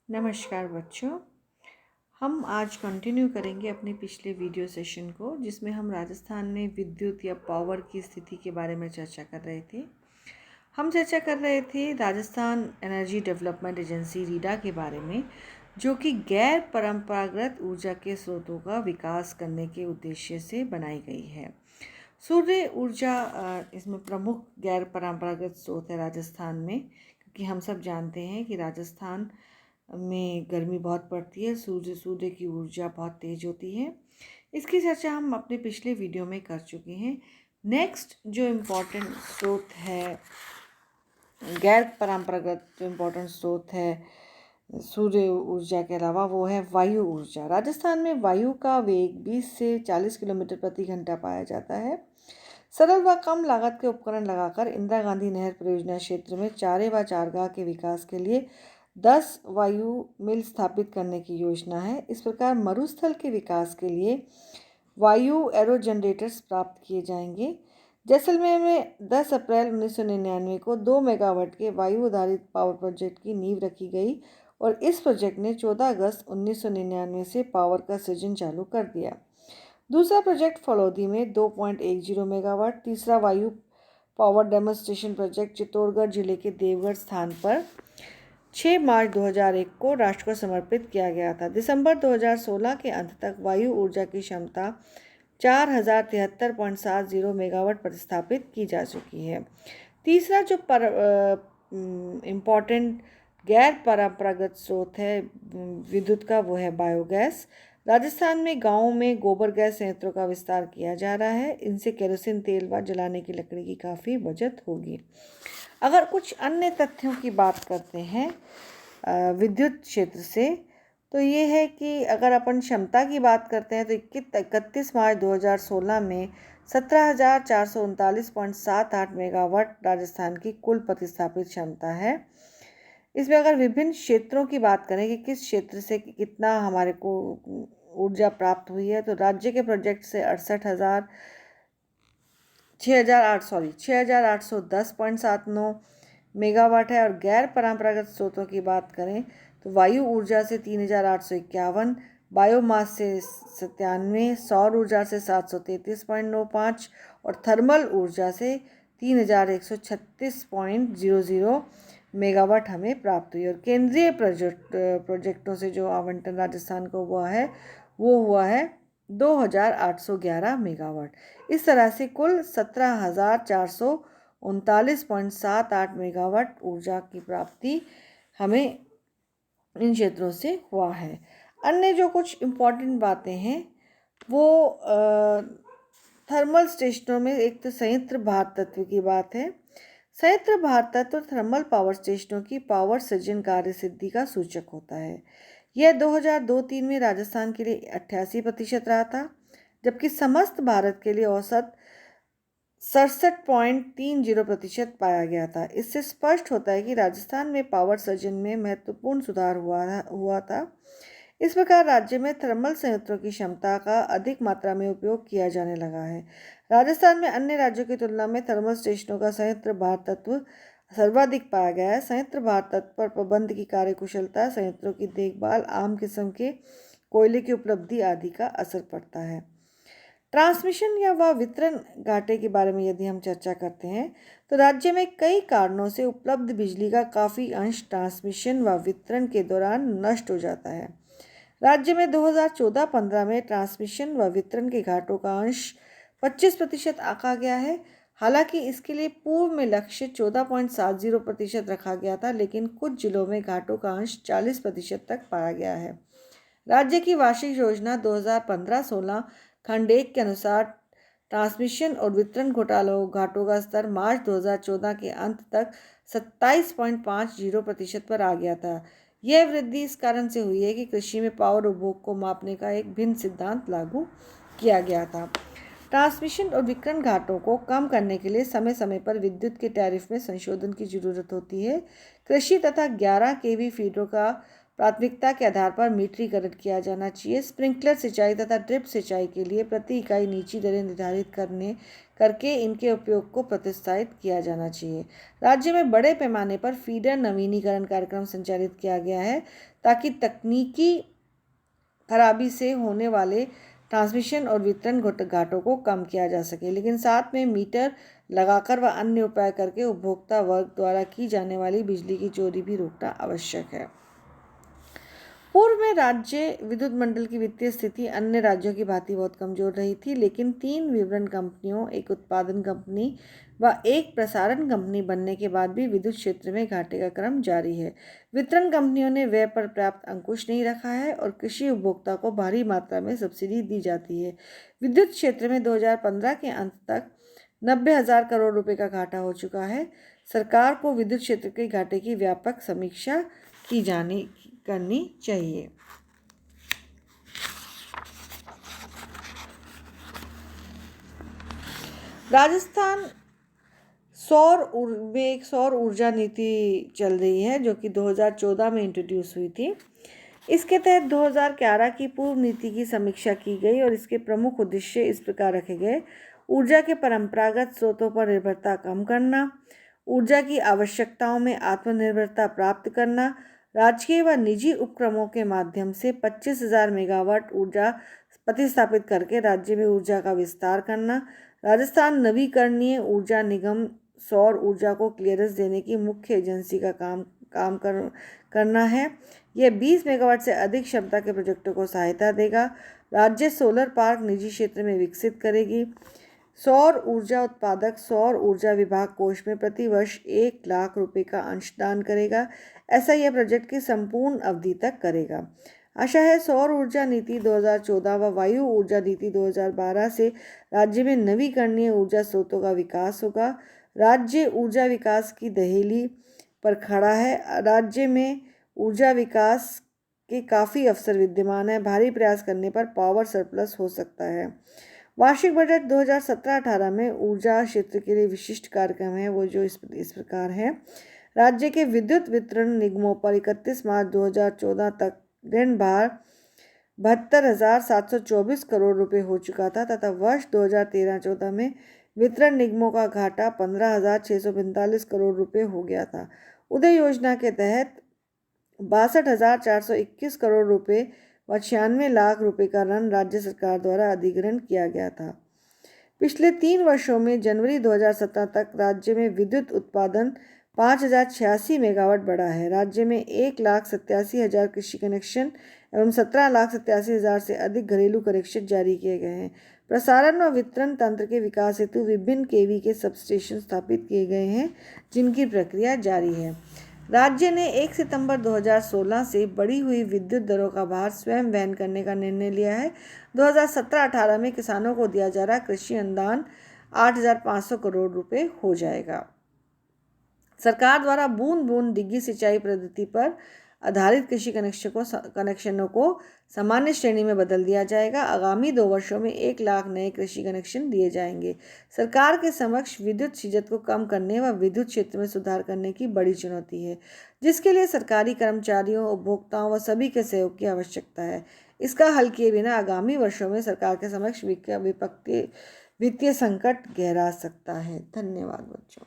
नमस्कार बच्चों। हम आज कंटिन्यू करेंगे अपने पिछले वीडियो सेशन को, जिसमें हम राजस्थान में विद्युत या पावर की स्थिति के बारे में चर्चा कर रहे थे। हम चर्चा कर रहे थे राजस्थान एनर्जी डेवलपमेंट एजेंसी रीडा के बारे में, जो कि गैर परंपरागत ऊर्जा के स्रोतों का विकास करने के उद्देश्य से बनाई गई है। सूर्य ऊर्जा इसमें प्रमुख गैर परंपरागत स्रोत है राजस्थान में, क्योंकि हम सब जानते हैं कि राजस्थान में गर्मी बहुत पड़ती है। सूर्य की ऊर्जा बहुत तेज़ होती है। इसकी चर्चा हम अपने पिछले वीडियो में कर चुके हैं। नेक्स्ट जो इम्पोर्टेंट स्रोत है, गैर परंपरागत जो इम्पोर्टेंट स्रोत है सूर्य ऊर्जा के अलावा, वो है वायु ऊर्जा। राजस्थान में वायु का वेग 20 से 40 किलोमीटर प्रति घंटा पाया जाता है। सरल व कम लागत के उपकरण लगाकर इंदिरा गांधी नहर परियोजना क्षेत्र में चारे व चारगाह के विकास के लिए 10 वायु मिल स्थापित करने की योजना है। इस प्रकार मरुस्थल के विकास के लिए वायु एरो जनरेटर्स प्राप्त किए जाएंगे। जैसलमेर में 10 अप्रैल 1999 को 2 मेगावाट के वायु आधारित पावर प्रोजेक्ट की नींव रखी गई और इस प्रोजेक्ट ने 14 अगस्त 1999 से पावर का सृजन चालू कर दिया। दूसरा प्रोजेक्ट फलौदी में 2.10 मेगावाट, तीसरा वायु पावर डेमोन्स्ट्रेशन प्रोजेक्ट चित्तौड़गढ़ जिले के देवगढ़ स्थान पर 6 मार्च 2001 को राष्ट्र को समर्पित किया गया था। दिसंबर 2016 के अंत तक वायु ऊर्जा की क्षमता 4073.70 मेगावाट प्रतिस्थापित की जा चुकी है। तीसरा जो इम्पॉर्टेंट गैर परंपरागत स्रोत है विद्युत का, वो है बायोगैस। राजस्थान में गांवों में गोबर गैस संयंत्रों का विस्तार किया जा रहा है। इनसे केरोसिन तेल व जलाने की लकड़ी की काफ़ी बचत होगी। अगर कुछ अन्य तथ्यों की बात करते हैं विद्युत क्षेत्र से, तो ये है कि अगर अपन क्षमता की बात करते हैं तो 31 मार्च 2016 में 17,439.78 मेगावाट राजस्थान की कुल प्रतिस्थापित क्षमता है। इसमें अगर विभिन्न क्षेत्रों की बात करें कि किस क्षेत्र से कितना हमारे को ऊर्जा प्राप्त हुई है, तो राज्य के प्रोजेक्ट से 6,810.79 मेगावाट है। और गैर परंपरागत स्रोतों की बात करें तो वायु ऊर्जा से 3,851, बायोमास से 97, सौर ऊर्जा से 733.95 और थर्मल ऊर्जा से 3,136.00 मेगावाट हमें प्राप्त हुई। और केंद्रीय प्रोजेक्टों से जो आवंटन राजस्थान को हुआ है वो हुआ है 2,811 मेगावाट। इस तरह से कुल 17,439.78 मेगावाट ऊर्जा की प्राप्ति हमें इन क्षेत्रों से हुआ है। अन्य जो कुछ इम्पॉर्टेंट बातें हैं वो थर्मल स्टेशनों में, एक तो संयंत्र भार तत्व की बात है। संयंत्र भार तत्व थर्मल पावर स्टेशनों की पावर सृजन कार्य सिद्धि का सूचक होता है। यह 2002-03 में राजस्थान के लिए 88% रहा था, जबकि समस्त भारत के लिए औसत 67.30% पाया गया था। इससे स्पष्ट होता है कि राजस्थान में पावर सृजन में महत्वपूर्ण सुधार हुआ था। इस प्रकार राज्य में थर्मल संयंत्रों की क्षमता का अधिक मात्रा में उपयोग किया जाने लगा है। राजस्थान में अन्य राज्यों की तुलना में थर्मल स्टेशनों का संयंत्र भार तत्व सर्वाधिक पाया गया है। संयंत्र भार तत्व पर प्रबंध की कार्यकुशलता, संयंत्रों की देखभाल, आम किस्म के कोयले की उपलब्धि आदि का असर पड़ता है। ट्रांसमिशन या व वितरण घाटे के बारे में यदि हम चर्चा करते हैं तो राज्य में कई कारणों से उपलब्ध बिजली का काफ़ी अंश ट्रांसमिशन व वितरण के दौरान नष्ट हो जाता है। राज्य में 2014-15 में ट्रांसमिशन व वितरण के घाटों का अंश 25% आंका गया है। हालांकि इसके लिए पूर्व में लक्ष्य 14.70% रखा गया था, लेकिन कुछ जिलों में घाटों का अंश 40% तक पाया गया है। राज्य की वार्षिक योजना 2015-16 खंड 1 के अनुसार ट्रांसमिशन और वितरण घोटालों घाटों का स्तर मार्च 2014 के अंत तक 27.50% पर आ गया था। यह वृद्धि इस कारण से हुई है कि कृषि में पावर उपभोग को मापने का एक भिन्न सिद्धांत लागू किया गया था। ट्रांसमिशन और वितरण घाटों को कम करने के लिए समय समय पर विद्युत के टैरिफ में संशोधन की जरूरत होती है। कृषि तथा 11 केवी फीडरों का प्राथमिकता के आधार पर मीटरीकरण किया जाना चाहिए। स्प्रिंकलर सिंचाई तथा ड्रिप सिंचाई के लिए प्रति इकाई नीची दरें निर्धारित करके इनके उपयोग को प्रोत्साहित किया जाना चाहिए। राज्य में बड़े पैमाने पर फीडर नवीनीकरण कार्यक्रम संचालित किया गया है ताकि तकनीकी खराबी से होने वाले ट्रांसमिशन और वितरण घाटों को कम किया जा सके, लेकिन साथ में मीटर लगाकर व अन्य उपाय करके उपभोक्ता वर्ग द्वारा की जाने वाली बिजली की चोरी भी रोकना आवश्यक है। पूर्व में राज्य विद्युत मंडल की वित्तीय स्थिति अन्य राज्यों की भांति बहुत कमजोर रही थी, लेकिन 3 वितरण कंपनियों, एक उत्पादन कंपनी व एक प्रसारण कंपनी बनने के बाद भी विद्युत क्षेत्र में घाटे का क्रम जारी है। वितरण कंपनियों ने व्यय पर पर्याप्त अंकुश नहीं रखा है और कृषि उपभोक्ता को भारी मात्रा में सब्सिडी दी जाती है। विद्युत क्षेत्र में 2015 के अंत तक 90,000 करोड़ रुपए का घाटा हो चुका है। सरकार को विद्युत क्षेत्र के घाटे की व्यापक समीक्षा करनी चाहिए। राजस्थान एक सौर ऊर्जा नीति चल रही है जो कि 2014 में इंट्रोड्यूस हुई थी। इसके तहत 2011 की पूर्व नीति की समीक्षा की गई और इसके प्रमुख उद्देश्य इस प्रकार रखे गए: ऊर्जा के परंपरागत स्रोतों पर निर्भरता कम करना, ऊर्जा की आवश्यकताओं में आत्मनिर्भरता प्राप्त करना, राजकीय व निजी उपक्रमों के माध्यम से 25,000 मेगावाट ऊर्जा प्रतिस्थापित करके राज्य में ऊर्जा का विस्तार करना, राजस्थान नवीकरणीय ऊर्जा निगम सौर ऊर्जा को क्लियरेंस देने की मुख्य एजेंसी का काम करना है। यह 20 मेगावाट से अधिक क्षमता के प्रोजेक्टों को सहायता देगा। राज्य सोलर पार्क निजी क्षेत्र में विकसित करेगी। सौर ऊर्जा उत्पादक सौर ऊर्जा विभाग कोष में प्रति वर्ष 1 लाख रुपए का अंशदान करेगा। ऐसा यह प्रोजेक्ट की संपूर्ण अवधि तक करेगा। आशा है सौर ऊर्जा नीति 2014 व वायु ऊर्जा नीति 2012 से राज्य में नवीकरणीय ऊर्जा स्रोतों का विकास होगा। राज्य ऊर्जा विकास की दहेली पर खड़ा है। राज्य में ऊर्जा विकास के काफ़ी अवसर विद्यमान है। भारी प्रयास करने पर पावर सरप्लस हो सकता है। वार्षिक बजट 2017-18 में ऊर्जा क्षेत्र के लिए विशिष्ट कार्यक्रम है वो जो इस प्रकार है। राज्य के विद्युत वितरण निगमों पर 31 मार्च 2014 तक ऋण भार 72,724 करोड़ रुपए हो चुका था तथा वर्ष 2013-14 में वितरण निगमों का घाटा 15,645 करोड़ रुपए हो गया था। उदय योजना के तहत 62,421 करोड़ रुपए व 96 लाख रुपए का ऋण राज्य सरकार द्वारा अधिग्रहण किया गया था। पिछले 3 वर्षों में जनवरी 2017 तक राज्य में विद्युत उत्पादन 5,086 मेगावाट बढ़ा है। राज्य में 1,87,000 कृषि कनेक्शन एवं 17,87,000 से अधिक घरेलू कनेक्शन जारी किए गए हैं। प्रसारण व वितरण तंत्र के विकास हेतु विभिन्न केवी के सबस्टेशन स्थापित किए गए हैं जिनकी प्रक्रिया जारी है। राज्य ने 1 सितंबर 2016 से बढ़ी हुई विद्युत दरों का भार स्वयं वहन करने का निर्णय लिया है। 2017-18 में किसानों को दिया जा रहा कृषि अनुदान 8,500 करोड़ रुपए हो जाएगा। सरकार द्वारा बूंद बूंद डिग्गी सिंचाई पद्धति पर आधारित कृषि कनेक्शनों को सामान्य श्रेणी में बदल दिया जाएगा। आगामी 2 वर्षों में 1 लाख नए कृषि कनेक्शन दिए जाएंगे। सरकार के समक्ष विद्युत शिजत को कम करने व विद्युत क्षेत्र में सुधार करने की बड़ी चुनौती है, जिसके लिए सरकारी कर्मचारियों, उपभोक्ताओं व सभी के सहयोग की आवश्यकता है। इसका हल किए बिना आगामी वर्षों में सरकार के समक्ष वित्तीय संकट गहरा सकता है। धन्यवाद बच्चों।